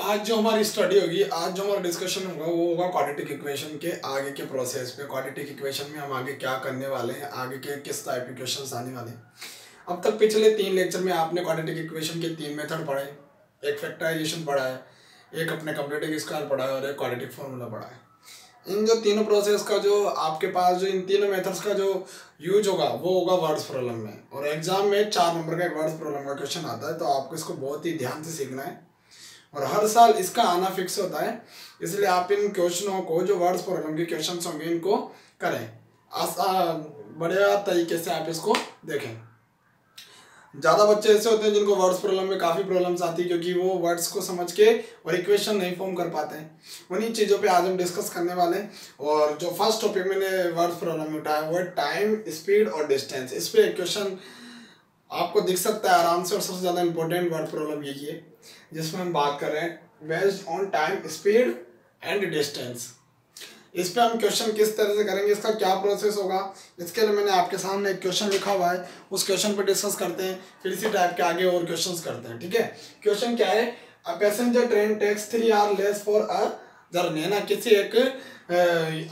आज जो हमारी स्टडी होगी, आज जो हमारा डिस्कशन होगा वो होगा क्वाड्रेटिक इक्वेशन के आगे के प्रोसेस पे। क्वाड्रेटिक इक्वेशन में हम आगे क्या करने वाले हैं, आगे के किस टाइप के क्वेश्चंस आने वाले हैं। अब तक पिछले 3 लेक्चर में आपने क्वाड्रेटिक इक्वेशन के 3 मेथड पढ़े, एक फैक्टराइजेशन पढ़ा है, एक अपने कंप्लीटिंग स्क्वायर पढ़ा है और एक क्वाड्रेटिक फॉर्मूला पढ़ा है। इन जो तीनों प्रोसेस का जो आपके पास जो इन तीनों मेथड्स का जो यूज होगा वो होगा वर्ड्स प्रॉब्लम में। और एग्जाम में 4 नंबर का एक वर्ड्स प्रॉब्लम का क्वेश्चन आता है, तो आपको इसको बहुत ही ध्यान से सीखना है और हर साल इसका आना फिक्स होता है। इसलिए आप इन क्वेश्चनों को, जो वर्ड्स प्रॉब्लम के क्वेश्चंस होंगे, इनको करें बढ़िया तरीके से, आप इसको देखें। ज़्यादा बच्चे ऐसे होते हैं जिनको वर्ड्स प्रॉब्लम में काफ़ी प्रॉब्लम्स आती है, क्योंकि वो वर्ड्स को समझ के और इक्वेशन नहीं फॉर्म कर पाते हैं। उन्हीं चीज़ों पे आज हम डिस्कस करने वाले हैं। और जो फर्स्ट टॉपिक मैंने वर्ड्स प्रॉब्लम में उठाया वो है टाइम, स्पीड और डिस्टेंस। इस पर एक क्वेश्चन आपको दिख सकता है आराम से, और सबसे ज़्यादा इंपॉर्टेंट वर्ड प्रॉब्लम यही है जिसमें हम बात कर रहे हैं based on time, speed and distance. इस पे हम क्वेश्चन किस तरह से करेंगे, इसका क्या प्रोसेस होगा, इसके लिए मैंने आपके सामने एक क्वेश्चन लिखा हुआ है, उस क्वेश्चन पे डिस्कस करते हैं, फिर इसी टाइप के आगे और क्वेश्चंस करते हैं। ठीक है, क्वेश्चन क्या है, a passenger train takes 3 hour less for a journey. है ना, किसी एक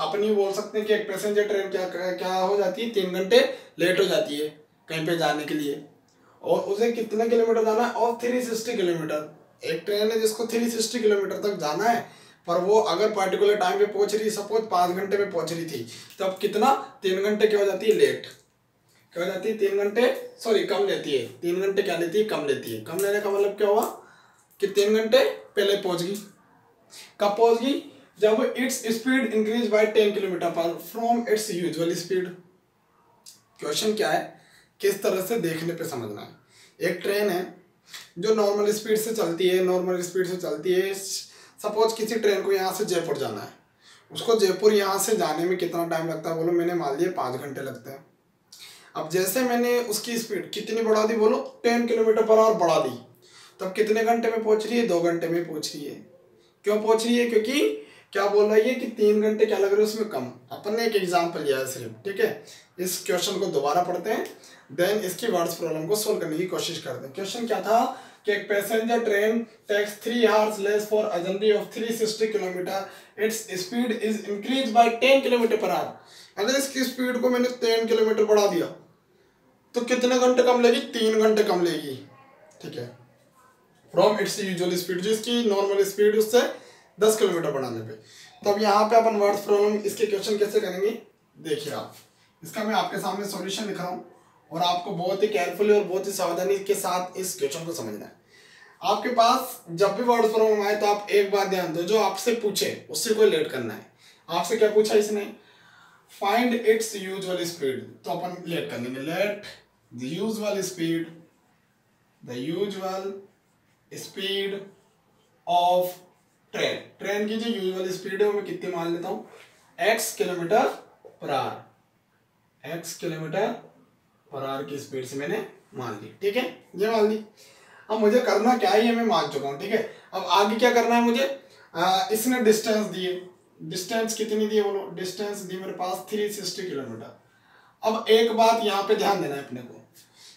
अपनी बोल सकते हैं कि एक पैसेंजर ट्रेन क्या हो जाती है, 3 घंटे लेट हो जाती है कहीं पे जाने के लिए, और उसे कितने किलोमीटर जाना है, और 360 किलोमीटर। एक ट्रेन है जिसको 360 किलोमीटर तक जाना है, पर वो अगर पर्टिकुलर टाइम पे पहुंच रही, सपोज 5 घंटे में पहुंच रही थी, तब कितना 3 घंटे क्या हो जाती है, लेट। क्या हो जाती है, 3 घंटे सॉरी कम लेती है। 3 घंटे क्या लेती है, कम लेती है। कम लेने का मतलब क्या हुआ कि 3 घंटे पहले पहुंच गई। कब पहुंच गई, जब its speed increase by 10 kilometre per from its usual speed. Question क्या है, किस तरह से देखने पे समझना है। एक ट्रेन है जो नॉर्मल स्पीड से चलती है, सपोज किसी ट्रेन को यहाँ से जयपुर जाना है, उसको जयपुर यहाँ से जाने में कितना टाइम लगता है, बोलो मैंने मान लिया 5 घंटे लगते हैं। अब जैसे मैंने उसकी स्पीड कितनी बढ़ा दी, बोलो 10 किलोमीटर पर आवर बढ़ा दी, तब कितने घंटे में पहुँच रही है, 2 घंटे में पहुँच रही है। क्यों पहुँच रही है, क्योंकि क्या बोल रही है कि 3 घंटे क्या लग रहे हैं उसमें कम। अपन ने एक एग्जाम्पल लिया है सिर्फ। ठीक है, इस क्वेश्चन को दोबारा पढ़ते हैं, देन इसकी वर्ड्स प्रॉब्लम को सोल्व करने की कोशिश करते हैं। क्वेश्चन क्या था कि एक passenger train takes 3 hours less for a journey of 360 kilometer, its speed is increase by 10 kilometre per hour. अगर इसकी स्पीड को मैंने 10 किलोमीटर बढ़ा दिया तो कितने घंटे कम लेगी, 3 घंटे कम लेगी। ठीक है, फ्रॉम इट्स यूजुअल स्पीड, जिसकी नॉर्मल स्पीड उससे 10 किलोमीटर बढ़ाने पे। तो अब यहाँ पे अपन वर्ड्स प्रॉब्लम इसके क्वेश्चन कैसे करेंगे, देखिए आप। इसका मैं आपके सामने सॉल्यूशन लिख रहा हूँ और आपको बहुत ही केयरफुली और बहुत ही सावधानी के साथ इस क्वेश्चन को समझना है। आपके पास जब भी वर्ड्स प्रॉब्लम आए तो आप एक बात ध्यान दो, जो आपसे पूछे उससे कोई लेट करना है। आपसे क्या पूछा इसने, फाइंड इट्स यूजुअल स्पीड, तो अपन लेट कर लेंगे, let the usual speed of train. Train की जो यूजुअल स्पीड है वो मैं कितनी मान लेता हूँ, x kilometre per our. x kilometre per our की स्पीड से मैंने मान ली। ठीक है, ये मान ली। अब मुझे करना क्या है, ये मैं मान चुका हूँ। ठीक है, अब आगे क्या करना है मुझे, इसने डिस्टेंस दिए, डिस्टेंस कितनी दी है, बोलो डिस्टेंस दी मेरे पास 360 किलोमीटर। अब एक बात यहाँ पे ध्यान देना है अपने को,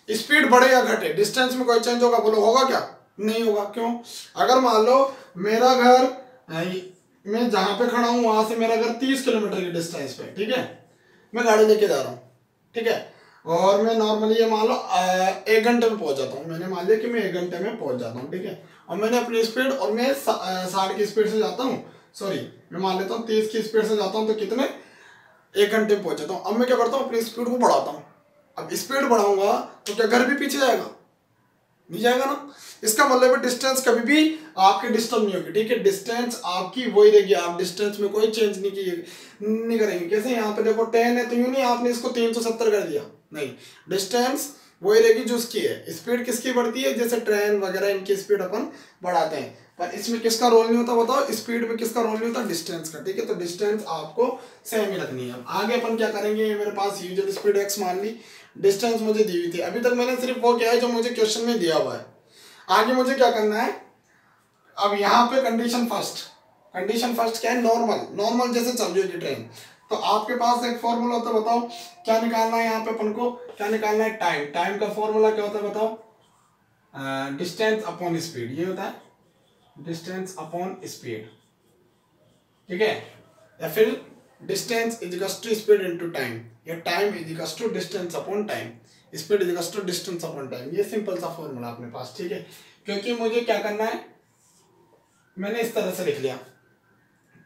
स्पीड बढ़े या घटे, डिस्टेंस में कोई चेंज होगा, बोलो होगा क्या, नहीं होगा। क्यों, अगर मान लो मेरा घर, मैं जहां पे खड़ा हूं वहां से मेरा घर 30 किलोमीटर की डिस्टेंस पे, ठीक है, मैं गाड़ी लेके जा रहा हूँ, ठीक है, और मैं नॉर्मली ये मान लो 1 घंटे में पहुंच जाता हूँ। मैंने मान लिया कि मैं 1 घंटे में पहुंच जाता हूँ, ठीक है, और मैंने अपनी स्पीड, और मैं 60 की स्पीड से जाता हूँ, सॉरी मैं मान लेता हूँ 30 की स्पीड से जाता हूँ, तो कितने 1 घंटे में पहुंच जाता हूँ। अब मैं क्या करता हूँ, अपनी स्पीड को बढ़ाता हूँ। अब स्पीड बढ़ाऊंगा तो क्या घर भी पीछे जाएगा, नहीं जाएगा ना। इसका मतलब है डिस्टेंस कभी भी आपकी डिस्टर्ब नहीं होगी। ठीक है, डिस्टेंस आपकी वही रहेगी, आप डिस्टेंस में कोई चेंज नहीं करेंगे। कैसे, यहाँ पे देखो 10 है तो यूं नहीं आपने इसको 370 कर दिया, नहीं, डिस्टेंस वही रहेगी जो उसकी है। स्पीड किसकी बढ़ती है, जैसे ट्रेन वगैरह इनकी स्पीड अपन बढ़ाते हैं, पर इसमें किसका रोल नहीं होता, बताओ, स्पीड में किसका रोल नहीं होता, डिस्टेंस का। ठीक है, तो डिस्टेंस आपको सेम ही रखनी है। आगे अपन क्या करेंगे, मेरे पास यूजुअल स्पीड x मान ली, डिस्टेंस मुझे दी हुई थी, अभी तक मैंने सिर्फ वो किया है जो मुझे क्वेश्चन में दिया हुआ है। आगे मुझे क्या करना है, अब यहाँ पे कंडीशन फर्स्ट क्या है, नॉर्मल जैसे चल रही होगी ट्रेन, तो आपके पास एक फॉर्मूला होता है, बताओ क्या निकालना है यहाँ पे अपन को, क्या निकालना है, टाइम का फॉर्मूला क्या होता है बताओ, डिस्टेंस अपॉन स्पीड, ये होता है डिस्टेंस अपॉन स्पीड, ठीक है, या फिर distance is equal to speed into time, या time is equal to distance upon time, speed is equal to distance upon time. ये सिंपल सा फॉर्मूला अपने पास, ठीक है। क्योंकि मुझे क्या करना है, मैंने इस तरह से लिख लिया,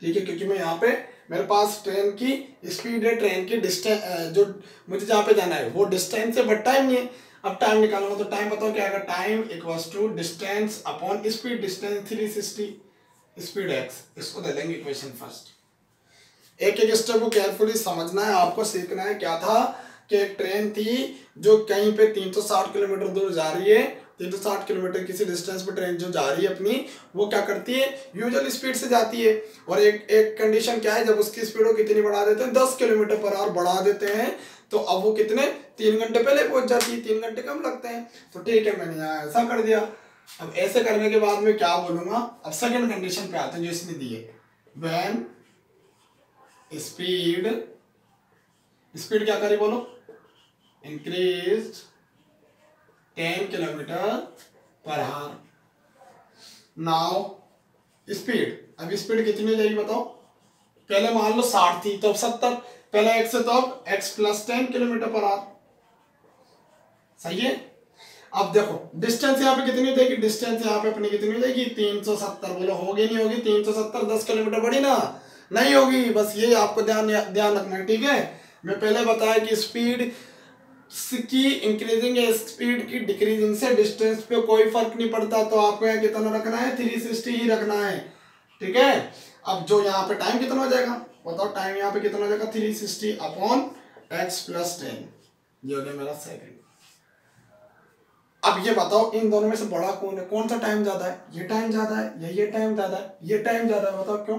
ठीक है, क्योंकि मैं यहाँ पे मेरे पास ट्रेन की स्पीड है, ट्रेन की डिस्टेंस, जो मुझे जहाँ पे जाना है वो डिस्टेंस है, बट टाइम नहीं है। अब टाइम निकालूंगा तो टाइम बताओ क्या आएगा, time equals to distance upon speed, distance 360, speed x. इसको दे देंगे इक्वेशन फर्स्ट। एक एक स्टेप को केयरफुली समझना है, आपको सीखना है। क्या था कि एक ट्रेन थी जो कहीं पे 360 किलोमीटर दूर जा रही है, 360 किलोमीटर किसी डिस्टेंस पे ट्रेन जो जा रही है अपनी, वो क्या करती है, यूजुअल स्पीड से जाती है। और एक कंडीशन क्या है, जब उसकी स्पीड को कितनी बढ़ा देते हैं, 10 किलोमीटर पर आवर बढ़ा देते हैं, तो अब वो कितने 3 घंटे पहले पहुंच जाती है, 3 घंटे कम लगते हैं। तो ठीक है, मैंने यहाँ ऐसा कर दिया। अब ऐसे करने के बाद में क्या बोलूंगा, अब सेकंड कंडीशन पे आते हैं जो इसने दी है, व्हेन स्पीड क्या करी बोलो, increase 10 kilometre per our. Now speed, अब स्पीड कितनी हो जाएगी बताओ, पहले मान लो 60 थी तो अब 70, पहले x से तो अब x plus 10 kilometre per our, सही है। अब देखो डिस्टेंस यहाँ पे कितनी हो जाएगी, डिस्टेंस यहाँ पे अपनी कितनी हो जाएगी, 370। बोलो होगी नहीं होगी, 370 10 किलोमीटर बढ़ी ना, नहीं होगी। बस ये आपको ध्यान रखना है, ठीक है। मैं पहले बताया कि स्पीड की इंक्रीजिंग या स्पीड की डिक्रीजिंग से डिस्टेंस पे कोई फर्क नहीं पड़ता, तो आपको यहाँ कितना रखना है, 360 ही रखना है, ठीक है। अब जो यहाँ पे टाइम कितना हो जाएगा बताओ, टाइम यहाँ पे कितना हो जाएगा, 360 अपॉन x प्लस 10, ये हो गया मेरा सेकंड। अब ये बताओ इन दोनों में से बड़ा कौन है, कौन सा टाइम ज्यादा है, ये टाइम ज्यादा है या ये टाइम ज्यादा है, ये टाइम ज्यादा है, बताओ क्यों।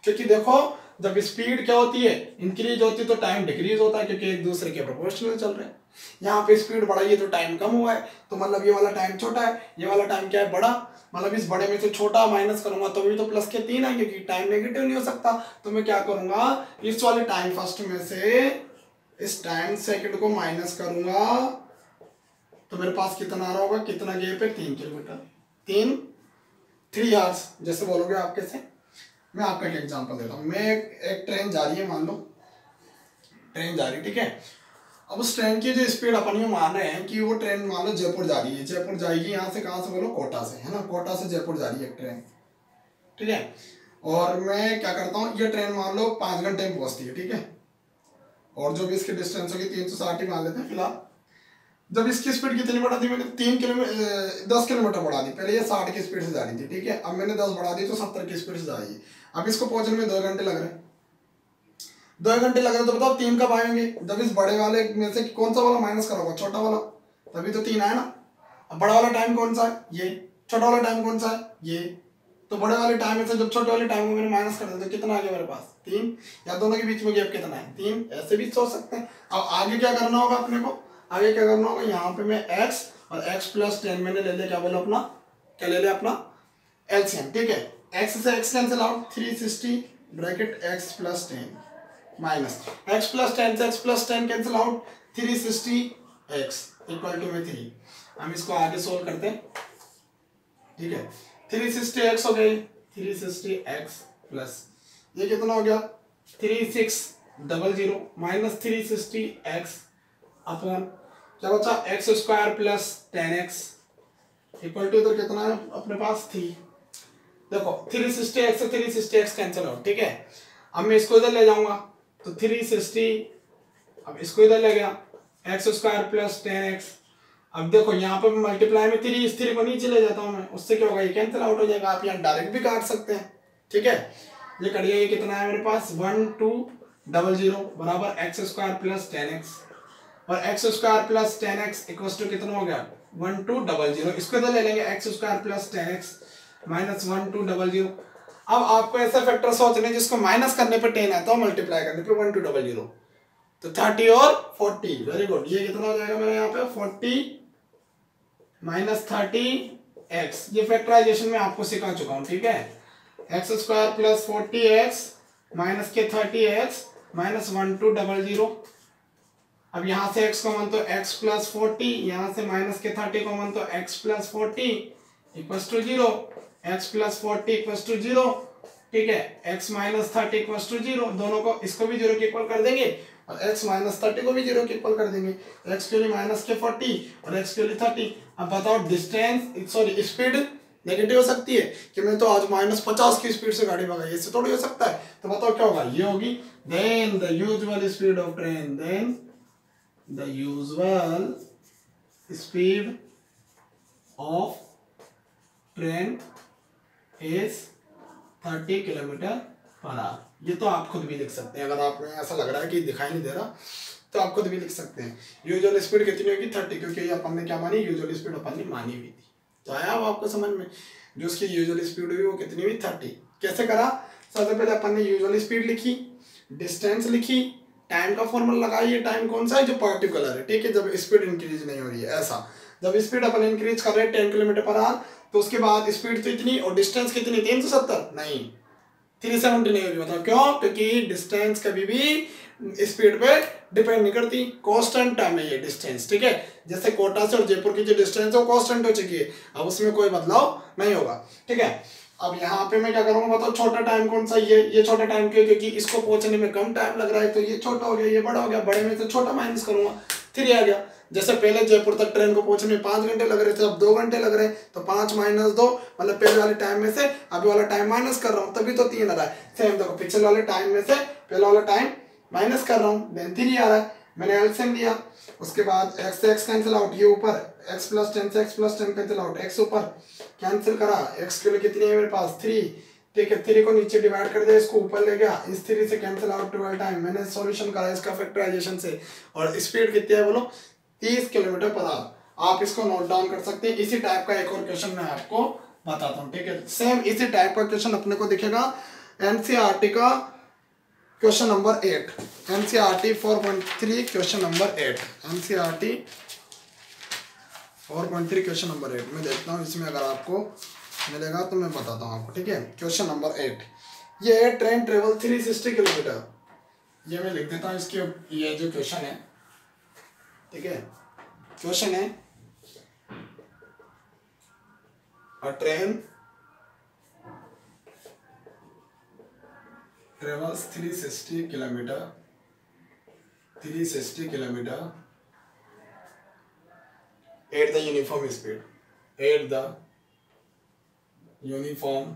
क्योंकि देखो जब स्पीड क्या होती है, इंक्रीज होती है, तो टाइम डिक्रीज होता है, क्योंकि एक दूसरे के प्रोपोर्शनल चल रहे हैं। यहाँ पे स्पीड बढ़ाई है तो टाइम कम हुआ है, तो मतलब ये वाला टाइम छोटा है, ये वाला टाइम क्या है, बड़ा। मतलब इस बड़े में से छोटा माइनस करूंगा तो भी तो प्लस के 3 आएंगे, क्योंकि टाइम नेगेटिव नहीं हो सकता। तो मैं क्या करूंगा, इस वाले टाइम फर्स्ट में से इस टाइम सेकंड को माइनस करूंगा, तो मेरे पास कितना आ रहा होगा, कितना गैप है, 3 किलोमीटर, 3 आवर्स जैसे बोलोगे आप कैसे। मैं आपका एक एग्जांपल देता हूँ। मैं एक ट्रेन जा रही है, मान लो ट्रेन जा रही है, ठीक है। अब उस ट्रेन की जो स्पीड अपन ये मान रहे हैं कि वो ट्रेन मान लो जयपुर जा रही है, जयपुर जाएगी यहाँ से, कहाँ से बोलो, कोटा से, है ना, कोटा से जयपुर जा रही है ट्रेन, ठीक है। और मैं क्या करता हूँ, ये ट्रेन मान लो 5 घंटे में पहुंचती है, ठीक है। और जो भी इसकी डिस्टेंस होगी 360 मान लेते हैं फिलहाल। जब इसकी स्पीड कितनी बढ़ा दी मैंने, 10 किलोमीटर बढ़ा दी। पहले ये 60 की स्पीड से जा रही थी, ठीक है। अब मैंने 10 बढ़ा दी तो 70 की स्पीड से जा रही है। अब इसको पहुंचने में 2 घंटे लग रहे हैं, 2 घंटे लग रहे हैं, तो बताओ 3 कब आएंगे, जब इस बड़े वाले में से कौन सा वाला माइनस करोगे, छोटा वाला, तभी तो 3 आए ना। अब बड़ा वाला टाइम कौन सा है, ये, छोटा वाला टाइम कौन सा है, ये। तो बड़े वाले टाइम में से जब छोटे वाले टाइम को मैंने माइनस कर दिया तो कितना आ गया मेरे पास, 3। या दोनों के बीच में गैप कितना है, 3। ऐसे भी सोच सकते हैं। अब आगे क्या करना होगा अपने को, आगे क्या करना होगा, यहाँ पे मैं x और x प्लस 10 मैंने ले लिया, क्या बोला अपना, क्या ले लिया अपना एलसीएम, ठीक है। x से x cancel out, 360 bracket x plus 10 minus x plus 10 से x plus 10 cancel out, 360 x equal to में 3। हम इसको आगे सोल्व करते हैं, ठीक है। 360 x हो गई, 360 x प्लस ये कितना हो गया, 3600 माइनस 360 x अपॉन क्या बचा, x square plus 10x equal to इधर कितना है अपने पास 3। देखो 360x से 360x कैंसिल आउट, ठीक है। अब मैं इसको इधर ले जाऊंगा तो 360, अब इसको इधर ले गया, एक्स स्क्वायर प्लस 10x। अब देखो यहाँ पे मल्टीप्लाई में 3, इस 3 को नीचे ले जाता हूँ मैं, उससे क्या होगा, ये कैंसिल आउट हो जाएगा। आप यहाँ डायरेक्ट भी काट सकते हैं, ठीक है। ये करिए, ये कितना है मेरे पास, 1200 बराबर एक्स स्क्वायर प्लस 10x, और x square plus 10x equal to कितना हो गया, 1200। इसको इधर ले लेंगे, x square plus 10x minus 1200। अब आपको ऐसा फैक्टर सोचने जिसको माइनस करने पे 10 आता है, मल्टीप्लाई करने पे 1200, तो 30 और 40, वेरी गुड। ये कितना हो जाएगा मेरा यहाँ पे 40 माइनस 30x। ये फैक्टराइजेशन में आपको सिखा चुका हूँ, ठीक है। X square plus 40x minus के 30x माइनस 1200। अब यहाँ से x कॉमन तो x प्लस 40, यहाँ से माइनस के 30 कॉमन तो x plus 40, equals to 0, x plus 40 equals to 0, ठीक है, x माइनस 30 इक्वल्स टू 0, दोनों को इसको भी 0 के इक्वल कर देंगे और x माइनस 30 को भी 0 के इक्वल कर देंगे, x के लिए माइनस के 40 और x के लिए 30। अब बताओ डिस्टेंस सॉरी स्पीड नेगेटिव हो सकती है कि मैं तो आज -50 की स्पीड से गाड़ी भगाई, इससे थोड़ी हो सकता है। तो बताओ क्या होगा, ये होगी then the usual speed of train, then the usual speed of train is 30 kilometer per hour. ये तो आप खुद भी लिख सकते हैं, अगर आपको ऐसा लग रहा है कि दिखाई नहीं दे रहा तो आप खुद भी लिख सकते हैं। यूजुअल स्पीड कितनी होगी 30, क्योंकि ये अपन ने क्या मानी, यूजुअल स्पीड अपन ने मानी हुई थी। तो आया वो आपको समझ में, जो उसकी यूजुअल स्पीड हुई वो कितनी हुई 30। कैसे करा, सबसे पहले अपन ने यूजुअल स्पीड लिखी, डिस्टेंस लिखी, टाइम का फॉर्मूला लगाइए, टाइम कौन सा है जो पर्टिकुलर है, ठीक है, जब स्पीड इंक्रीज नहीं हो रही है। ऐसा जब स्पीड अपन इंक्रीज कर रहे हैं 10 किलोमीटर पर आवर, तो उसके बाद स्पीड तो इतनी और डिस्टेंस कितनी 370 नहीं 370 नहीं होगी। बताओ क्यों, क्योंकि डिस्टेंस कभी भी स्पीड पे डिपेंड नहीं करती, कांस्टेंट टर्म है ये डिस्टेंस, ठीक है। जैसे कोटा से और जयपुर की जो डिस्टेंस है वो कांस्टेंट हो चुकी है, अब उसमें कोई बदलाव नहीं होगा, ठीक है। अब यहाँ पे मैं क्या करूँगा बताओ, छोटा टाइम कौन सा, ये छोटा टाइम क्यों, क्योंकि इसको पहुंचने में कम टाइम लग रहा है, तो ये छोटा हो गया, ये बड़ा हो गया, बड़े में से छोटा माइनस करूंगा 3 आ गया। जैसे पहले जयपुर तक ट्रेन को पहुंचने में 5 घंटे लग रहे थे, अब 2 घंटे लग रहे हैं, तो 5 माइनस 2 मतलब पहले वाले टाइम में से अभी वाला टाइम माइनस कर रहा हूँ, तभी तो 3 आ रहा है। सेम देखो पिछले वाले टाइम में से पहले वाला टाइम माइनस कर रहा हूँ, देन 3 आ रहा है, मैंने एलसीएम लिया, उसके बाद x से x कैंसिल आउट, ये ऊपर x प्लस 10 से x plus 10 cancel out, x ऊपर कैंसिल करा, x के लिए कितनी है मेरे पास 3, ठीक है, 3 को नीचे डिवाइड कर दिया, इसको ऊपर ले गया, इस 3 से कैंसिल आउट 12 टाइम, मैंने सॉल्यूशन करा इसका फैक्टराइजेशन से, और स्पीड कितनी है बोलो 30 किलोमीटर पर आवर। आप इसको नोट डाउन कर सकते हैं। इसी टाइप का एक और क्वेश्चन मैं आपको बताता हूँ, ठीक है, सेम इसी टाइप का क्वेश्चन अपने को दिखेगा एनसीईआरटी का question number 8, NCERT 4.3 question number 8, NCERT 4.3 question number 8 मैं देखता हूँ, इसमें अगर आपको मिलेगा तो मैं बताता हूँ आपको, ठीक है। क्वेश्चन नंबर 8 ये है ट्रेन ट्रेवल 360 किलोमीटर, ये मैं लिख देता हूँ इसके, ये जो क्वेश्चन है, ठीक है, क्वेश्चन है अ train travels 360 kilometre at the uniform speed, at the uniform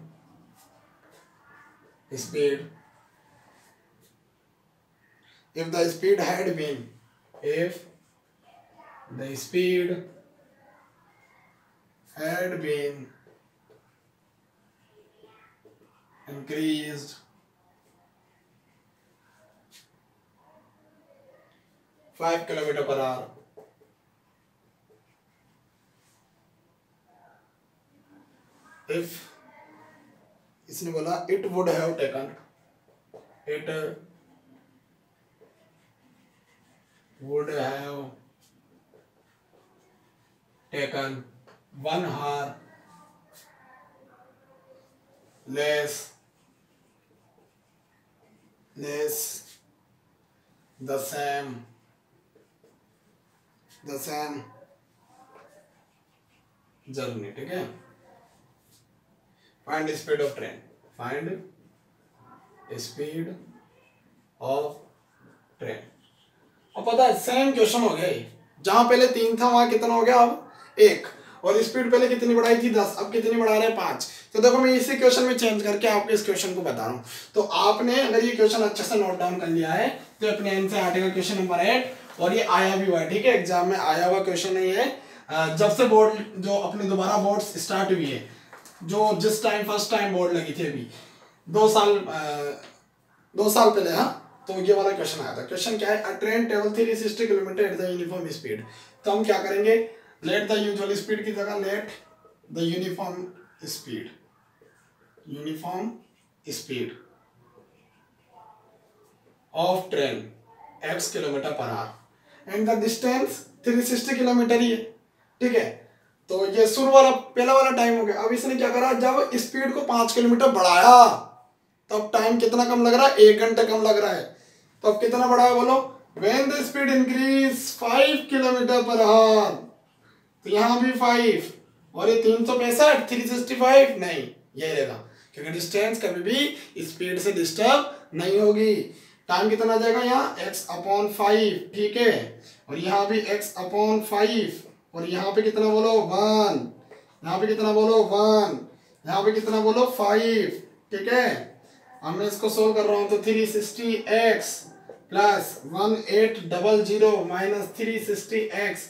speed, if the speed had been increased 5 kilometre per our, if इसने बोला it would have taken 1 hour less the same journey, ठीक है। Find speed of train, find speed of train. और पता है same question हो गया, जहां पहले 3 था वहां कितना हो गया अब 1, और स्पीड पहले कितनी बढ़ाई थी 10, अब कितनी बढ़ा रहे हैं 5। तो देखो मैं इसी क्वेश्चन में चेंज करके आपको इस क्वेश्चन को बता रहा हूँ। तो आपने अगर ये क्वेश्चन अच्छे से नोट डाउन कर लिया है तो अपने एनसीईआरटी का क्वेश्चन नंबर 8, और ये आया भी हुआ है, ठीक है, एग्जाम में आया हुआ क्वेश्चन है ये, जब से बोर्ड जो अपनी दोबारा बोर्ड स्टार्ट हुई है, जो जिस टाइम फर्स्ट टाइम बोर्ड लगी थी अभी 2 साल पहले, हाँ, तो ये वाला क्वेश्चन आया था। क्वेश्चन क्या है, अ train travel 360 kilometre at the uniform speed. तो हम क्या करेंगे, लेट द यूजुअल स्पीड की जगह let the uniform speed of train x kilometre per hour and the distance 360 kilometre ही है, ठीक है। तो ये शुरू वाला पहला वाला टाइम हो गया। अब इसने क्या करा, जब स्पीड को 5 किलोमीटर बढ़ाया तब टाइम कितना कम लग रहा है, 1 घंटा कम लग रहा है। तो अब कितना बढ़ा है बोलो, when the speed increase 5 kilometre per our, तो यहाँ भी 5 और ये 365 365 नहीं, ये रहेगा, क्योंकि डिस्टेंस कभी भी स्पीड से डिस्टर्ब नहीं होगी। टाइम कितना आ जाएगा यहाँ x/5, ठीक है, और यहाँ भी x/5, और यहाँ पे कितना बोलो 1, यहाँ पे कितना बोलो 1, यहाँ पे कितना बोलो 5, ठीक है। अब मैं इसको सोल्व कर रहा हूँ तो 360x plus 1800 minus 360x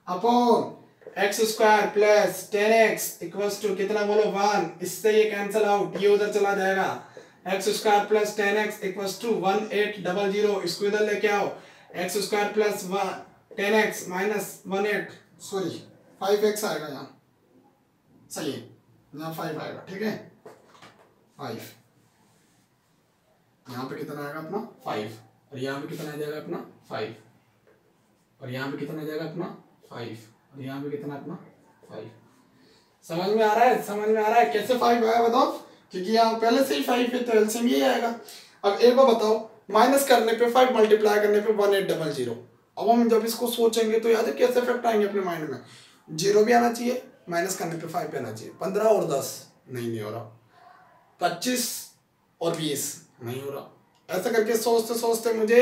upon x square plus 10x equals to कितना बोलो 1, इससे ये कैंसिल आउट, ये उधर चला जाएगा, x square plus 10x equals to 1800, इसको इधर लेके आओ, x square plus 10x minus 5x आएगा यहाँ, सही है, यहाँ 5 आएगा, ठीक है 5, यहाँ पे कितना आएगा अपना 5, और यहाँ पे कितना आ जाएगा अपना 5, और यहाँ पे कितना आ जाएगा अपना 5, और यहाँ पे कितना अपना 5। समझ में आ रहा है, समझ में आ रहा है कैसे 5 आया बताओ, क्योंकि यहाँ पहले से ही 5 है तो एलसीएम यही आएगा। अब एक बार बताओ, माइनस करने पे 5 मल्टीप्लाई करने पे 1800, अब हम जब इसको सोचेंगे तो याद है कैसे इफेक्ट आएंगे अपने माइंड में, 0 भी आना चाहिए, माइनस करने पे 5 भी आना चाहिए, 15 और 10 नहीं हो रहा, 25 और 20 नहीं हो रहा। ऐसा करके सोचते सोचते मुझे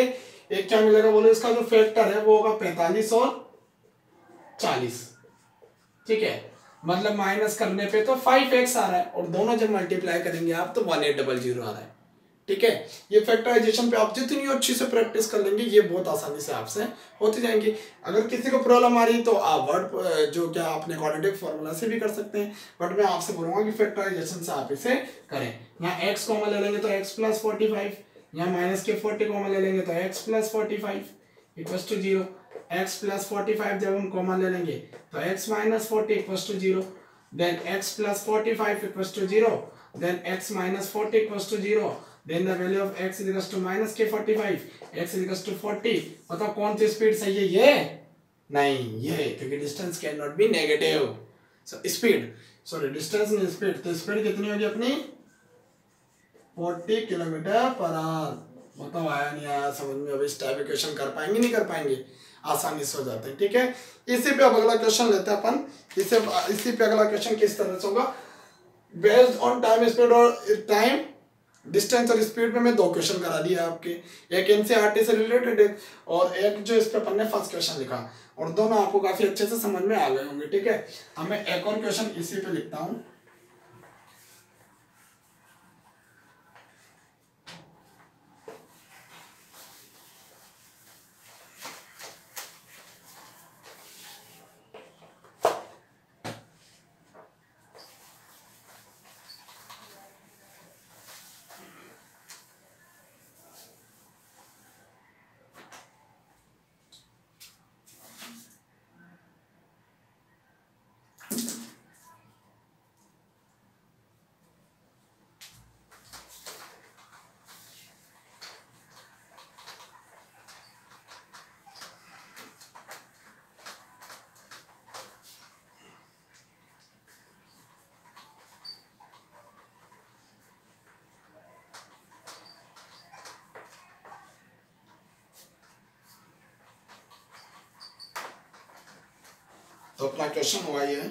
एक क्या मिलेगा बोलो, इसका जो फैक्टर है वो होगा 45 और 40, ठीक है, मतलब माइनस करने पे तो 5x आ रहा है, और दोनों जब मल्टीप्लाई करेंगे आप तो 1800 आ रहा है, ठीक है। ये फैक्टराइजेशन पे आप जितनी अच्छी से प्रैक्टिस कर लेंगे ये बहुत आसानी से आपसे होती जाएंगी। अगर किसी को प्रॉब्लम आ रही तो आप वर्ड जो क्या अपने क्वाड्रेटिक फॉर्मूला से भी कर सकते हैं, बट मैं आपसे बोलूंगा कि फैक्टराइजेशन से आप इसे करें। यहाँ x कॉमन ले लेंगे तो x प्लस 45, यहाँ माइनस के 40 कॉमन ले लेंगे तो x plus 45 equals to 0, x plus 45 जब हम कॉमन ले लेंगे तो x minus 40 equals to 0, then x plus 45 equals to 0, then x minus 40 equals to 0, then the value of x is equals to minus k 45, x is equals to 40। बताओ कौन सी speed सही है, ये नहीं, ये, क्योंकि distance can not be negative, so speed sorry distance नहीं speed, तो स्पीड कितनी होगी अपनी 40 किलोमीटर पर आवर। बताओ आया नहीं आया समझ में, अब इस टाइप क्वेश्चन कर पाएंगे नहीं कर पाएंगे, आसानी से हो जाते हैं, ठीक है। इसी पे अब अगला क्वेश्चन लेते हैं अपन, इसी पे अगला क्वेश्चन किस तरह से होगा, बेस्ड ऑन टाइम स्पीड और टाइम डिस्टेंस और स्पीड में मैं 2 क्वेश्चन करा दिया आपके, एक एनसीईआरटी से रिलेटेड है और एक जो इस पे अपन ने फर्स्ट क्वेश्चन लिखा, और दोनों आपको काफी अच्छे से समझ में आ गए होंगे, ठीक है। अब मैं एक और क्वेश्चन इसी पे लिखता हूँ, तो अपना क्वेश्चन हुआ ये,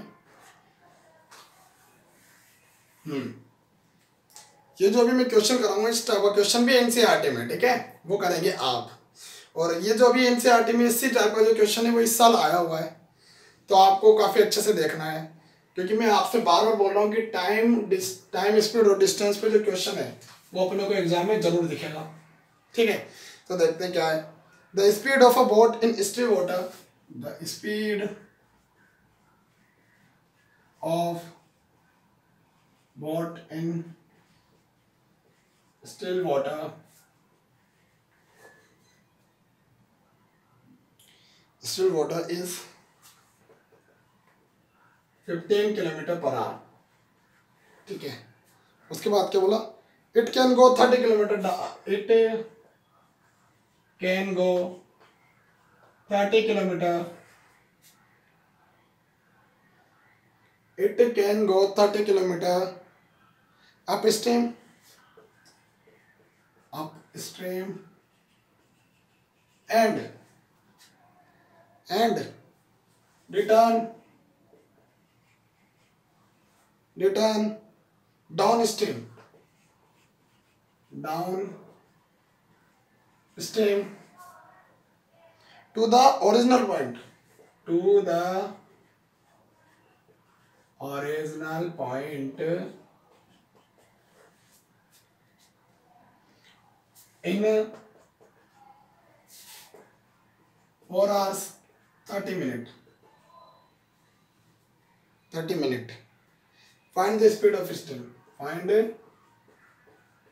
ये जो अभी मैं क्वेश्चन कराऊंगा इस टाइप का क्वेश्चन भी एनसीईआरटी में, ठीक है, वो करेंगे आप, और ये जो अभी एनसीईआरटी में इसी टाइप का जो क्वेश्चन है वो इस साल आया हुआ है, तो आपको काफी अच्छे से देखना है, क्योंकि मैं आपसे बार बार बोल रहा हूँ कि टाइम स्पीड और डिस्टेंस पे जो क्वेश्चन है वो अपने को एग्जाम में जरूर दिखेगा, ठीक है। तो देखते हैं क्या है, the speed of a boat in still water, the speed of boat in still water is 15 kilometer per hour, ठीक है। उसके बाद क्या बोला, it can go 30 kilometer, it can go 30 kilometer, it can go 30 kilometer upstream and return return downstream to the original point, to the original point in 4 hours 30 minutes. Find the speed of stream. Find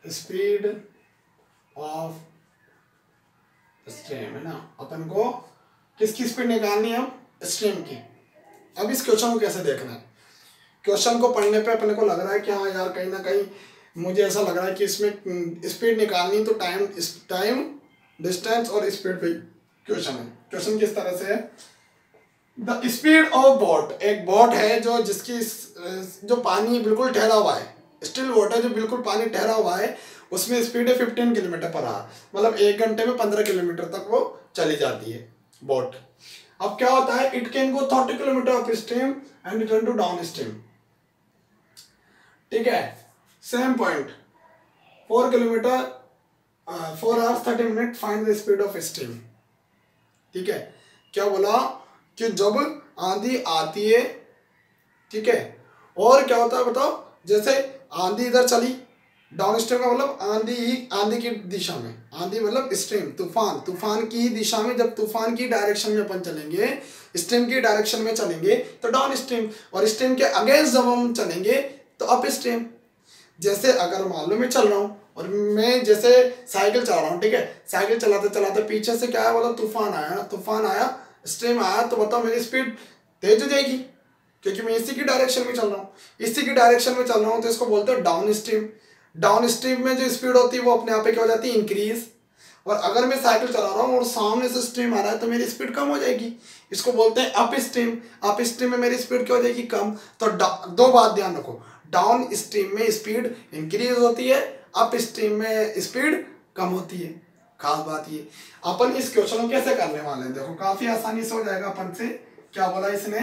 speed of stream, है ना। अपन को किसकी speed निकालनी है? Stream की। अब इस question को कैसे देखना है? क्वेश्चन को पढ़ने पे अपने को लग रहा है कि हाँ यार कहीं ना कहीं मुझे ऐसा लग रहा है कि इसमें स्पीड निकालनी तो टाइम डिस्टेंस और स्पीड पे क्वेश्चन है। क्वेश्चन किस तरह से है? द स्पीड ऑफ बोट, एक बोट है जो जिसकी जो पानी बिल्कुल ठहरा हुआ है, स्टिल वाटर जो बिल्कुल पानी ठहरा हुआ है, उसमें स्पीड है 15 किलोमीटर पर आवर, मतलब 1 घंटे में 15 किलोमीटर तक वो चली जाती है बोट। अब क्या होता है? It can go 30 kilometer upstream and return to downstream. ठीक है, same point 4 kilometer 4 hours 30 minutes, find the speed of stream. ठीक है, क्या बोला कि जब आंधी आती है, ठीक है, और क्या होता है बताओ? जैसे आंधी इधर चली, डाउन स्ट्रीम का मतलब आंधी की दिशा में, आंधी मतलब स्ट्रीम, तूफान की दिशा में, जब तूफान की डायरेक्शन में अपन चलेंगे, स्ट्रीम की डायरेक्शन में चलेंगे तो डाउन स्ट्रीम, और स्ट्रीम के अगेंस्ट जब हम चलेंगे तो अप स्ट्रीम। जैसे अगर मान लो मैं चल रहा हूँ और मैं जैसे साइकिल चला रहा हूँ, ठीक है, साइकिल चलाते चलाते पीछे से क्या है बोला? तूफान आया ना, तूफान आया, स्ट्रीम आया, तो बताओ मेरी स्पीड तेज हो जाएगी क्योंकि मैं इसी की डायरेक्शन में चल रहा हूँ, इसी की डायरेक्शन में चल रहा हूँ, तो इसको बोलते हैं डाउन स्ट्रीम। डाउन स्ट्रीम में जो स्पीड होती है वो अपने आप पे क्या हो जाती है? इंक्रीज। और अगर मैं साइकिल चला रहा हूँ और सामने से स्ट्रीम आ रहा है तो मेरी स्पीड कम हो जाएगी, इसको बोलते हैं अप स्ट्रीम। अप स्ट्रीम में मेरी स्पीड क्या हो जाएगी? कम। तो दो बात ध्यान रखो, डाउन स्ट्रीम में स्पीड इंक्रीज होती है, अप स्ट्रीम में स्पीड कम होती है। खास बात ये, अपन इस क्वेश्चन को कैसे करने वाले हैं? देखो काफी आसानी से हो जाएगा अपन से। क्या बोला इसने?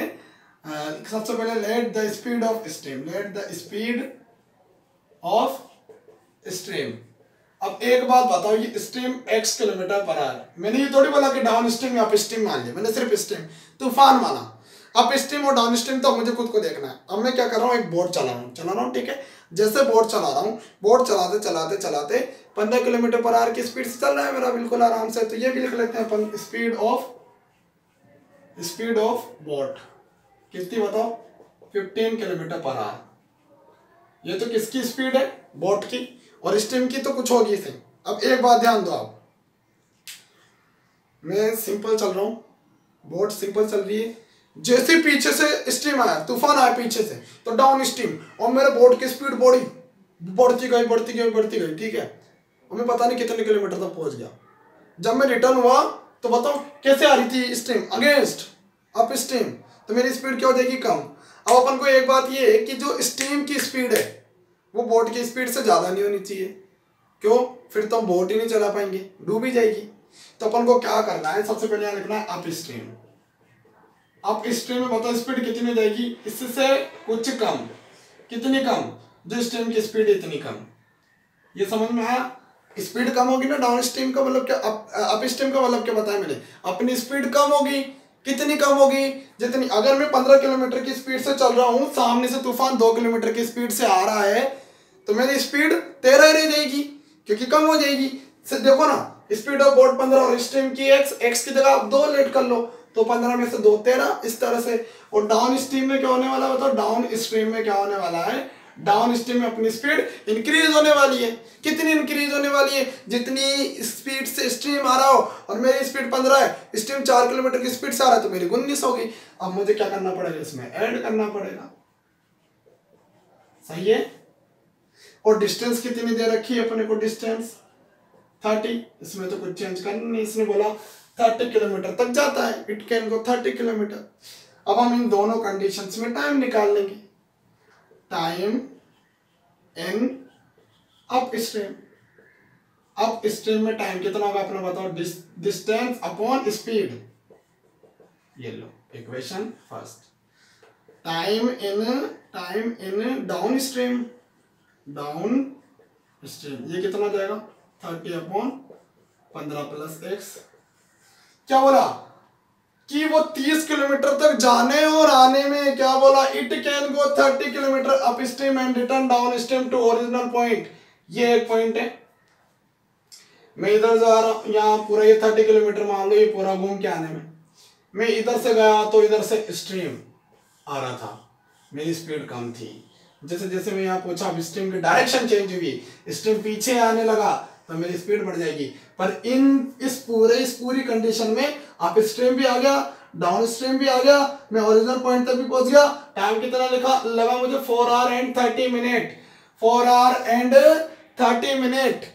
सबसे पहले let the speed of stream, let the speed of stream. अब एक बात बताओ, ये stream x kilometre per our, मैंने ये थोड़ी बोला कि डाउन स्ट्रीम या अप स्ट्रीम मान लिया, मैंने सिर्फ स्ट्रीम तूफान माना। अप स्ट्रीम और डाउन स्ट्रीम तो मुझे खुद को देखना है। अब मैं क्या कर रहा हूँ? एक बोट चला रहा हूँ, ठीक है, जैसे बोट चला रहा हूँ, बोट चलाते चलाते चलाते 15 किलोमीटर पर आवर की स्पीड से चल रहा है मेरा बिल्कुल आराम से। तो ये भी लिख लेते हैं अपन, स्पीड ऑफ बोट कितनी बताओ? 15 किलोमीटर पर आवर। ये तो किसकी स्पीड है? बोट की। और स्ट्रीम की तो कुछ होगी सही। अब एक बात ध्यान दो आप, मैं सिंपल चल रहा हूँ, बोट सिंपल चल रही है, जैसे पीछे से स्ट्रीम आया, तूफान आया पीछे से, तो डाउन स्ट्रीम, और मेरे बोट की स्पीड बढ़ती गई, ठीक है, और मैं पता नहीं कितने किलोमीटर तक पहुंच गया। जब मैं रिटर्न हुआ तो बताओ कैसे आ रही थी स्ट्रीम? अगेंस्ट अप स्ट्रीम, तो मेरी स्पीड क्या हो जाएगी? कम। अब अपन को एक बात ये है कि जो स्ट्रीम की स्पीड है वो बोट की स्पीड से ज़्यादा नहीं होनी चाहिए। क्यों? फिर तो हम बोट ही नहीं चला पाएंगे, डूब ही जाएगी। तो अपन को क्या करना है? सबसे पहले यहाँ लिखना है अप स्ट्रीम। अप स्ट्रीम में बताओ स्पीड कितनी हो जाएगी? इससे कुछ कम। कितनी कम? जो स्ट्रीम की स्पीड इतनी कम। ये समझ में आया? स्पीड कम होगी ना, डाउन स्ट्रीम का मतलब क्या, अप स्ट्रीम का मतलब क्या बताया मैंने? अपनी स्पीड कम होगी। कितनी कम होगी? जितनी, अगर मैं 15 किलोमीटर की स्पीड से चल रहा हूँ, सामने से तूफान 2 किलोमीटर की स्पीड से आ रहा है, तो मेरी स्पीड 13 ही रह जाएगी क्योंकि कम हो जाएगी। देखो ना, स्पीड ऑफ बोट 15 और स्ट्रीम की x की जगह आप 2 लेट कर लो, तो 15 में से 2 13, इस तरह से। और डाउन स्ट्रीम में क्या होने वाला है बताओ? डाउन स्ट्रीम में क्या होने वाला है? डाउन स्ट्रीम में अपनी स्पीड इंक्रीज होने वाली है। कितनी इंक्रीज होने वाली है? जितनी स्पीड से स्ट्रीम आ रहा हो, और मेरी स्पीड 15 है, स्ट्रीम 4 किलोमीटर की स्पीड से आ रहा है, तो मेरी 19 होगी। अब मुझे क्या करना पड़ेगा? इसमें ऐड करना पड़ेगा। सही है? और डिस्टेंस कितनी दे रखी है अपने को? डिस्टेंस 30, इसमें तो कुछ चेंज करना नहीं, इसने बोला 30 किलोमीटर तक जाता है, इट कैन गो 30 किलोमीटर। अब हम इन दोनों कंडीशंस में टाइम निकाल लेंगे। Time in up stream, up stream में टाइम कितना होगा अपने बताओ? Distance upon speed. ये लो equation first. Time in down stream, ये कितना जाएगा 30/15 प्लस एक्स। क्या बोला कि वो 30 किलोमीटर तक जाने और आने में, क्या बोला, it can go 30 kilometer upstream and return downstream to original point. ये एक पॉइंट है, मैं इधर जा रहा हूं, यहाँ पूरा ये 30 किलोमीटर मान लो, ये पूरा घूम के आने में, मैं इधर से गया तो इधर से स्ट्रीम आ रहा था, मेरी स्पीड कम थी। जैसे जैसे मैं यहाँ पहुंचा, अब स्ट्रीम की डायरेक्शन चेंज हुई, स्ट्रीम पीछे आने लगा तो मेरी स्पीड बढ़ जाएगी। पर इस पूरी कंडीशन में अप स्ट्रीम भी आ गया, डाउन स्ट्रीम भी आ गया, मैं ओरिजिनल पॉइंट तक भी पहुंच गया। टाइम कितना लगा मुझे 4 our and 30 minute, 4 our and 30 minute.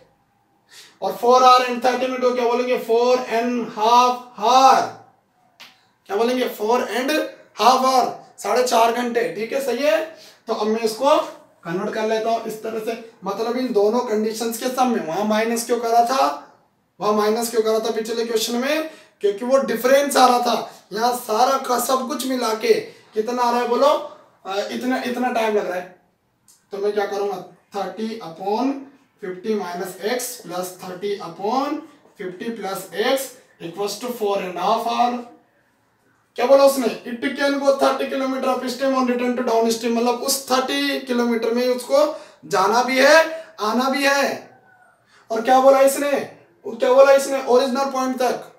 और 4 आवर एंड 30 मिनट को क्या बोलेंगे, 4 एंड हाफ आवर। क्या बोलेंगे, 4 एंड हाफ आवर, 4.5 घंटे। ठीक है, सही है। तो अब मैं इसको कन्वर्ट कर लेता हूं इस तरह से, मतलब इन दोनों कंडीशंस के सम में। वहां माइनस क्यों करा था पिछले क्वेश्चन में, क्योंकि वो डिफरेंस आ रहा था। यहाँ सारा का सब कुछ मिला के कितना आ रहा है बोलो, इतना टाइम लग रहा है। तो मैं क्या करूंगा, 30/50 minus x plus 30/50 plus x equals to 4.5 hour. क्या बोला उसने, it can go 30 kilometer upstream और रिटर्न टू डाउन स्ट्रीम, मतलब उस 30 किलोमीटर में उसको जाना भी है, आना भी है। और क्या बोला इसने ओरिजिनल पॉइंट तक,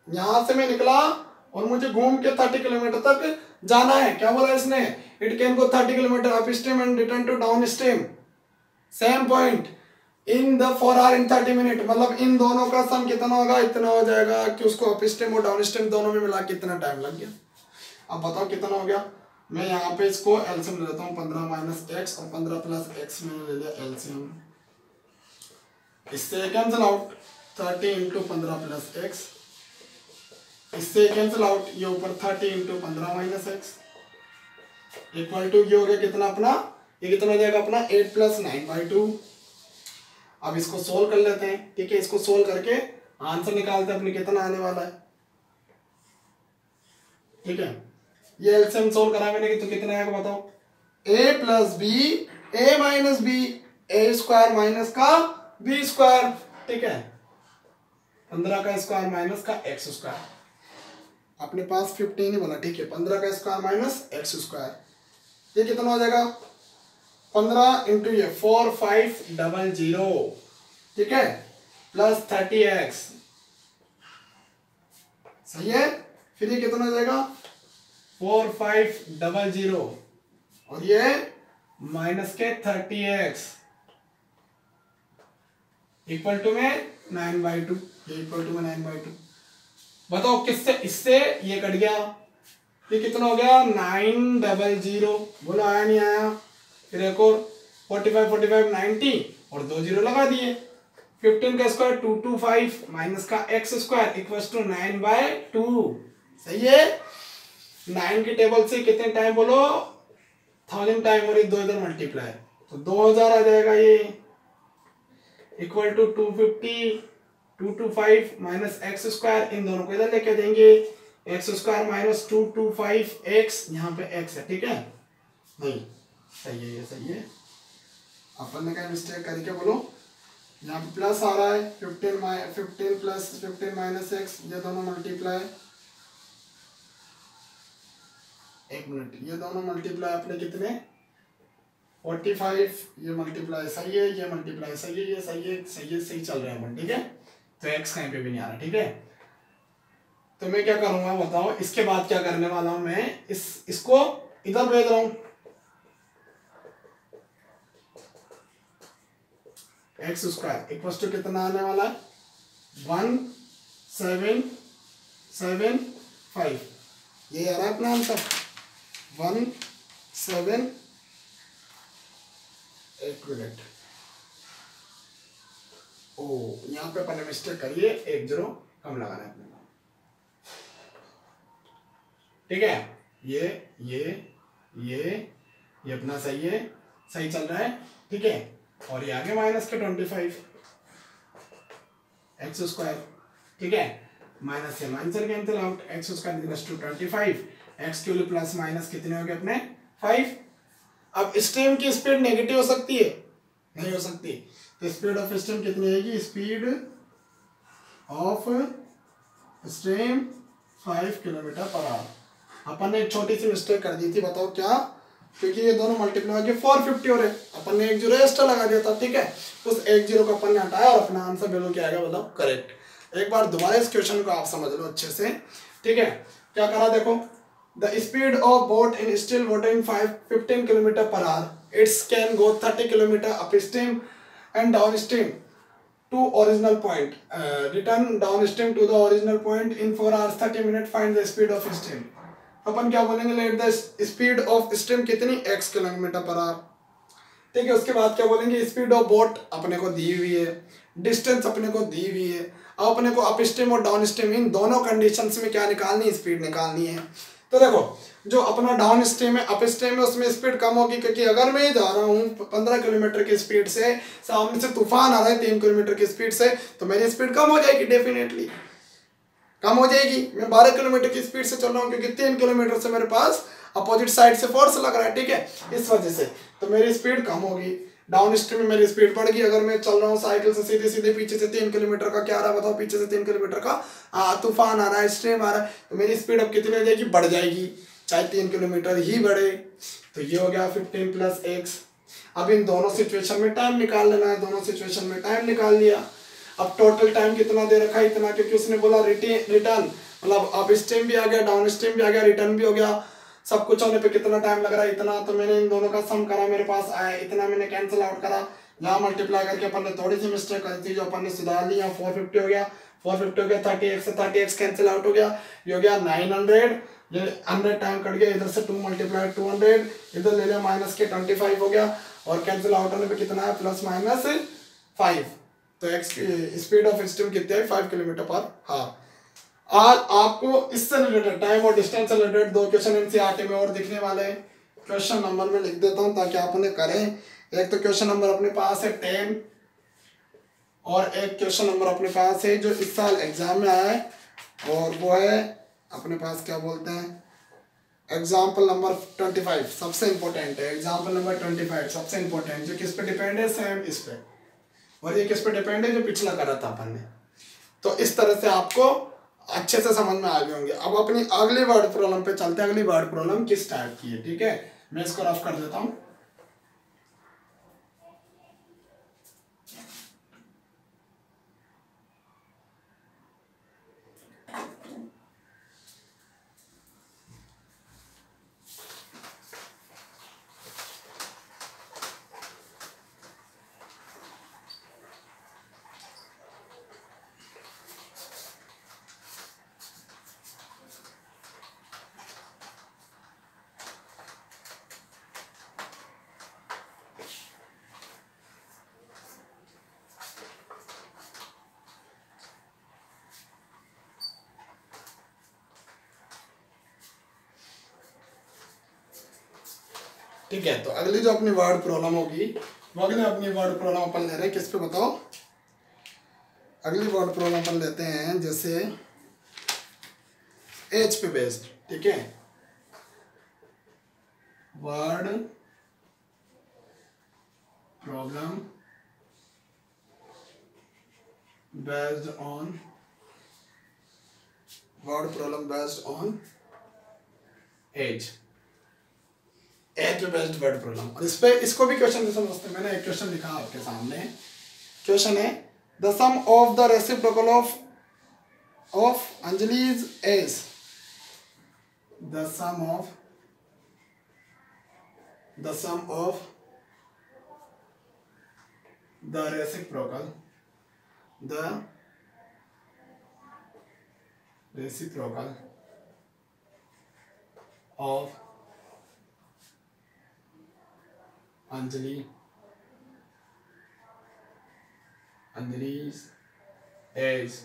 यहां से मैं निकला और मुझे घूम के 30 किलोमीटर तक जाना है। क्या बोला इसने, it can go 30 kilometer upstream and return to downstream same point in the 4 hour in 30 minute. मतलब इन दोनों का सम कितना होगा, इतना हो जाएगा कि उसको अप स्ट्रीम और डाउन स्ट्रीम दोनों में मिला के कितना टाइम लग गया। अब बताओ कितना हो गया। मैं यहाँ पे इसको एलसीएम ले लेता हूँ, 15 माइनस एक्स और 15 प्लस एक्स में ले लिया एलसीएम। इससे cancel out 30 into 15 plus x, इससे कैंसिल आउट ये ऊपर 30 into 15 minus x equal to ये हो गया कितना अपना, ये कितना हो जाएगा अपना 8 प्लस 9/2। अब इसको सोल्व कर लेते हैं। ठीक है, इसको सोल्व करके आंसर निकालते हैं अपने कितना आने वाला है। ठीक है, ये एलसीएम सोल्व करा मैंने तो कितना आएगा बताओ, a plus b, a minus b, a square minus का बी स्क्वायर। ठीक है, 15 का स्क्वायर माइनस का एक्स स्क्वायर, अपने पास 15 ही बोला। ठीक है, 15 का स्क्वायर माइनस एक्स स्क्वायर, ये कितना हो जाएगा 15 इंटू ये 4500। ठीक है, प्लस 30x, सही है। फिर ये कितना हो जाएगा 4500 और ये माइनस के 30x इक्वल टू में 9/2, ये इक्वल टू में 9/2। बताओ किससे, इससे ये कट गया, ये कितना हो गया 900। बोलो आया नहीं आया। फिर एक और 45 90 और 2 जीरो लगा दिए। 15 का स्क्वायर 225 माइनस का एक्स स्क्वायर इक्वल्स टू 9/2। सही है। 9 की टेबल से कितने टाइम बोलो 1000 टाइम, और 2 इधर मल्टीप्लाई तो 2000 आ जाएगा। ये equal to 225 minus x square, इन दोनों को इधर लेके देंगे, एक्स स्क्वायर माइनस 225x, यहाँ पे x है। ठीक है, नहीं सही है, ये सही है। अपन ने क्या मिस्टेक करी, क्या बोलो, यहाँ पे प्लस आ रहा है 15 प्लस 15 माइनस एक्स, ये दोनों मल्टीप्लाई, एक मिनट, ये दोनों मल्टीप्लाई अपने कितने 45, ये मल्टीप्लाई सही है, ये मल्टीप्लाई सही है, ये सही है, सही चल रहा है अपन। ठीक है, तो एक्स कहीं पे भी नहीं आ रहा। ठीक है, तो मैं क्या करूंगा बताओ, इसके बाद क्या करने वाला हूं मैं, इसको इधर भेज रहा हूं, एक्स स्क्वायर इक्वल टू कितना आने वाला है 1775। ये आ रहा है अपना आंसर 17। एक मिनट, ओ यहाँ पे अपन मिस्टेक करिए, 1 0 कम लगाना है अपने को। ठीक है, ये अपना सही है, सही चल रहा है। ठीक है, और ये आगे माइनस के 25 एक्स स्क्वायर। ठीक है, माइनस से minus cancel out, x square equals to 25 x cube plus minus कितने हो गए अपने 5। अब स्ट्रीम की स्पीड नेगेटिव हो सकती है, नहीं हो सकती, तो स्पीड ऑफ स्ट्रीम कितनी आएगी, speed of stream 5 kilometre per hour. अपन ने एक छोटी सी मिस्टेक कर दी थी, बताओ क्या, क्योंकि ये दोनों मल्टीप्लाई होकर 450 हो रहे, अपन ने एक जीरो एक्स्ट्रा लगा दिया था, ठीक है, उस एक जीरो को अपन ने हटाया और अपना आंसर बिल्कुल क्या आएगा बताओ, करेक्ट। एक बार दोबारा इस क्वेश्चन को आप समझ लो अच्छे से, ठीक है। क्या करा देखो, the speed of boat in still water in 15 kilometer per our, it's can go 30 kilometer upstream and down stream to original point, return downstream to the original point in 4 hours 30 minutes, find the speed of stream। अपन क्या बोलेंगे, let the speed of stream कितनी, x kilometre per hour, ठीक है। उसके बाद क्या बोलेंगे, speed of boat अपने को दी हुई है, डिस्टेंस अपने को दी हुई है, अब अपने को अप स्ट्रीम और डाउन स्ट्रीम इन दोनों कंडीशंस में क्या निकालनी है, स्पीड निकालनी है। तो देखो जो अपना डाउन स्ट्रीम है, अप स्ट्रीम है, उसमें स्पीड कम होगी, क्योंकि अगर मैं जा रहा हूँ 15 किलोमीटर की स्पीड से, सामने से तूफान आ रहा है 3 किलोमीटर की स्पीड से, तो मेरी स्पीड कम हो जाएगी, डेफिनेटली कम हो जाएगी। मैं 12 किलोमीटर की स्पीड से चल रहा हूँ, क्योंकि 3 किलोमीटर से मेरे पास अपोजिट साइड से फोर्स लग रहा है, ठीक है, इस वजह से तो मेरी स्पीड कम होगी। डाउन स्ट्रीम में मेरी स्पीड बढ़ गई, अगर मैं चल रहा हूँ साइकिल से सीधे सीधे पीछे से 3 किलोमीटर का, क्या आ रहा है बताओ, पीछे से 3 किलोमीटर का तूफान आ रहा है, स्ट्रीम आ रहा है, तो मेरी स्पीड अब कितनी हो जाएगी, बढ़ जाएगी, चाहे 3 किलोमीटर ही बढ़े। तो ये हो गया 15 प्लस एक्स। अब इन दोनों सिचुएशन में टाइम निकाल लेना है, दोनों सिचुएशन में टाइम निकाल लिया। अब टोटल टाइम कितना दे रखा है, इतना, क्योंकि उसने बोला रिटर्न, मतलब अप स्ट्रीम भी आ गया, डाउन स्ट्रीम भी आ गया, रिटर्न भी हो गया, सब कुछ होने पे कितना टाइम लग रहा है, इतना। तो मैंने इन दोनों का सम करा, मेरे पास आया इतना, मैंने कैंसिल आउट करा, यहाँ मल्टीप्लाई करके अपन ने थोड़ी सी मिस्टेक करी थी जो अपन ने सुधार ली, यहाँ 450 हो गया, 450 हो गया, 30x से 30x कैंसिल आउट हो गया, ये हो गया 900, ये 100 टाइम कट गया, इधर से 2 मल्टीप्लाई 200, इधर ले लिया माइनस के 25 हो गया, और कैंसिल आउट होने पे कितना है, प्लस माइनस 5। तो एक्स स्पीड ऑफ स्ट्रीम कितनी है, 5 किलोमीटर पर हावर। आज आपको इससे रिलेटेड टाइम और डिस्टेंस से रिलेटेड 2 क्वेश्चन एनसीईआरटी में और दिखने वाले हैं। क्वेश्चन नंबर में लिख देता हूं ताकि आप उन्हें करें। एक तो क्वेश्चन नंबर अपने पास है 10, और एक क्वेश्चन नंबर अपने पास है जो इस साल एग्जाम में आया है, और वो है अपने पास क्या बोलते हैं, एग्जाम्पल नंबर 25 सबसे इंपॉर्टेंट है। एग्जाम्पल नंबर 25 सबसे इंपॉर्टेंट, जो किस पे डिपेंड है, सेम इस पे, और ये किस पे डिपेंड है, जो पिछला करा था अपन ने। तो इस तरह से आपको अच्छे से समझ में आ गए होंगे। अब अपनी अगली वर्ड प्रॉब्लम पे चलते हैं। अगली वर्ड प्रॉब्लम किस टाइप की है, ठीक है, मैं इसको रफ कर देता हूँ। ठीक है, तो अगली जो अपनी वर्ड प्रॉब्लम होगी, वो अगले अपनी वर्ड प्रॉब्लम अपन ले रहे हैं किस पे बताओ। अगली वर्ड प्रॉब्लम अपन लेते हैं जैसे एज पे बेस्ड, ठीक है, word problem based on, word problem based on age, age पे बेस्ड वर्ड प्रॉब्लम। और इस पे इसको भी क्वेश्चन से समझते हैं। मैंने एक क्वेश्चन लिखा आपके सामने, क्वेश्चन है the sum of the reciprocal of Anjali's age, the sum of the reciprocal of Anjali's age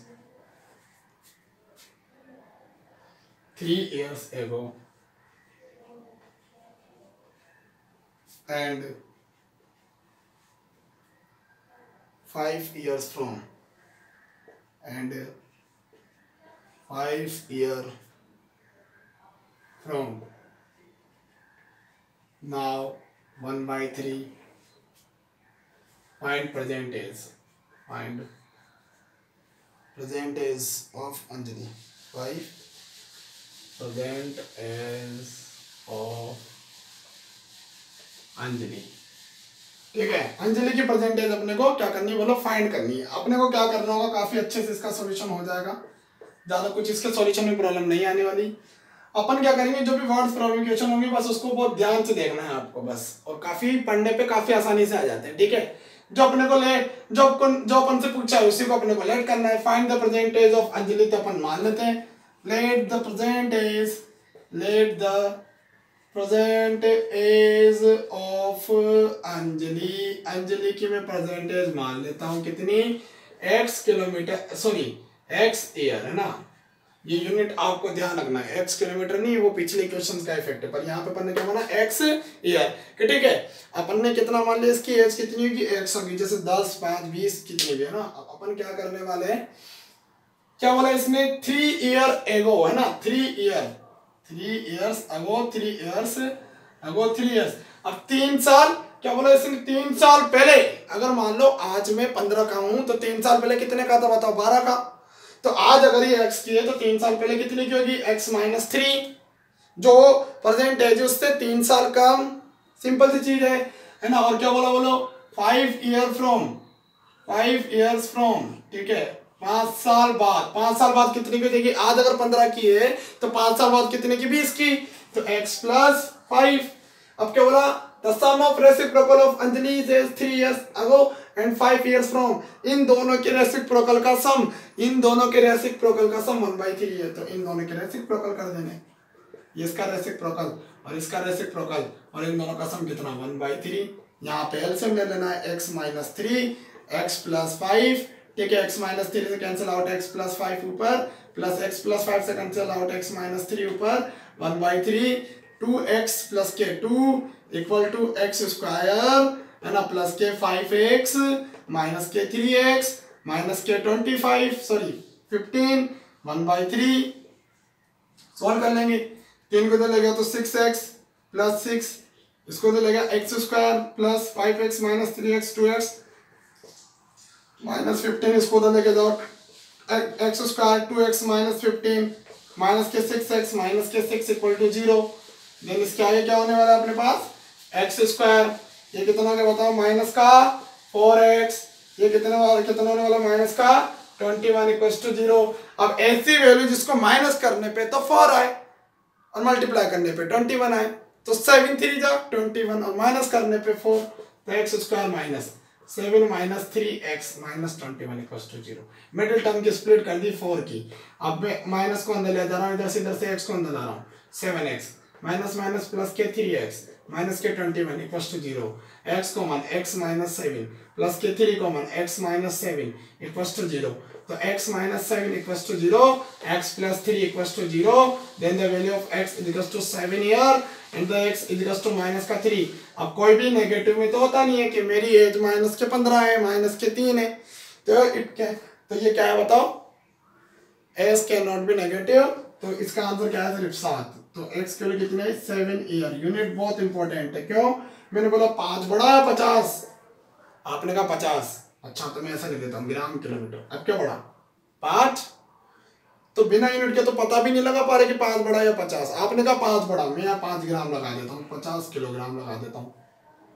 3 years ago and 5 years from, and 5 year from now 1/3 find present age of Anjali 5 present age of Anjali. ठीक है, अंजलि की percentage अपने को क्या करनी है, बोलो find करनी है। अपने को क्या करना होगा, काफी अच्छे से इसका सॉल्यूशन हो जाएगा, ज्यादा कुछ इसके सॉल्यूशन में प्रॉब्लम नहीं आने वाली। अपन क्या करेंगे, जो भी वर्ड्स प्रॉब्लम क्वेश्चन होंगे बस उसको बहुत ध्यान से देखना है आपको बस, और काफी पढ़ने पे काफी आसानी से आ जाते हैं। ठीक है, जो अपने को ले जो अपन से पूछा है उसी को अपने को लेट करना है। Find the percentage of Anjali, तो अपन मान लेते हैं let the present age of Anjali. Anjali की मैं परसेंटेज मान लेता हूं कितनी, x kilometer, sorry x year है ना, ये यूनिट आपको ध्यान रखना है, x किलोमीटर नहीं, वो पिछले क्वेश्चन का इफेक्ट है, पर यहाँ पे अपन ने क्या माना x ईयर। ठीक है, अपन ने कितना मान लिया, इसकी एज कितनी होगी, x होगी, जैसे 10 5 20 कितनी भी है ना। अब अपन क्या करने वाले हैं, क्या बोला इसने, 3 ईयर एगो है ना, 3 इयर्स अगो 3 इयर्स। अब 3 साल, क्या बोला इसने, 3 साल पहले, अगर मान लो आज मैं 15 का हूं तो 3 साल पहले कितने का था बताओ, 12 का। तो आज अगर ये x की है तो 3 साल पहले कितनी की होगी, x माइनस 3, जो परसेंटेज उससे 3 साल कम, सिंपल सी चीज है ना। और क्या बोलो 5 इयर्स फ्रॉम, ठीक है, 5 साल बाद कितने की हो जाएगी, आज अगर 15 की है तो 5 साल बाद कितने की, 20 की, तो x प्लस 5। अब क्या बोला, the sum of reciprocal of Anjali is 3 years ago and 5 years from, इन दोनों के रेसिप्रोकल का सम 1/3 है, तो इन दोनों के रेसिप्रोकल कर देने, इसका रेसिप्रोकल और इसका रेसिप्रोकल, और इन दोनों का सम कितना, 1/3। यहाँ पे एलसीएम ले लेना है, x माइनस 3 x प्लस 5, ठीक है, x माइनस 3 से कैंसिल आउट x प्लस 5 ऊपर, प्लस x प्लस 5 से कैंसिल आउट x माइनस 3 ऊपर, 1/3, 2x प्लस के 2 इक्वल टू x स्क्वायर है ना, प्लस के 5x माइनस के 3x माइनस के 15, 1/3 सॉल्व कर लेंगे। 3 को दे लेगा तो 6x प्लस 6, इसको दे लेगा x square plus 5x minus 3x 2x minus 15, इसको दे लेके जाओ x square 2x minus 15 minus के 6x माइनस के 6 इक्वल टू 0। देन इसके आगे क्या होने वाला है अपने पास, x स्क्वायर, ये कितना का बताओ, माइनस का 4x, ये कितना होने वाला, माइनस का 21 इक्वल टू 0। अब ऐसी वैल्यू जिसको माइनस करने पे तो 4 आए और मल्टीप्लाई करने पे 21 आए, तो 7 3 जा 21 और माइनस करने पे 4, तो x square minus 7 minus 3x minus 21 equal to 0। Middle term की स्प्लिट कर दी 4 की। अब मैं माइनस को अंदर ले जा रहा हूँ, इधर से x को अंदर ला रहा हूँ, 7x माइनस माइनस प्लस के 3x माइनस के 21 equal to 0, x common x minus 7 plus के 3 common x minus 7 equal to 0, तो x minus 7 equal to 0, x plus 3 equal to 0, then the value of x is equal to 7 year and the x is equal to minus का 3। अब कोई भी negative में तो होता नहीं है कि मेरी एज माइनस के 15 है, माइनस के 3 है, तो ये क्या है बताओ, s can not be negative, तो इसका आंसर क्या है, सिर्फ 7। तो x के लिए कितने, 7 ईयर। यूनिट बहुत इंपॉर्टेंट है, क्यों, मैंने बोला 5 बड़ा है 50, आपने कहा 50, अच्छा तो मैं ऐसा लिख देता हूँ ग्राम किलोमीटर। अब क्या बड़ा 5, तो बिना यूनिट के तो पता भी नहीं लगा पा रहे कि 5 बड़ा या 50, आपने कहा 5 बड़ा, मैं यहाँ 5 ग्राम लगा देता हूँ, 50 किलोग्राम लगा देता हूँ।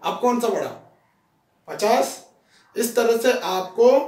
अब कौन सा बड़ा, 50। इस तरह से आपको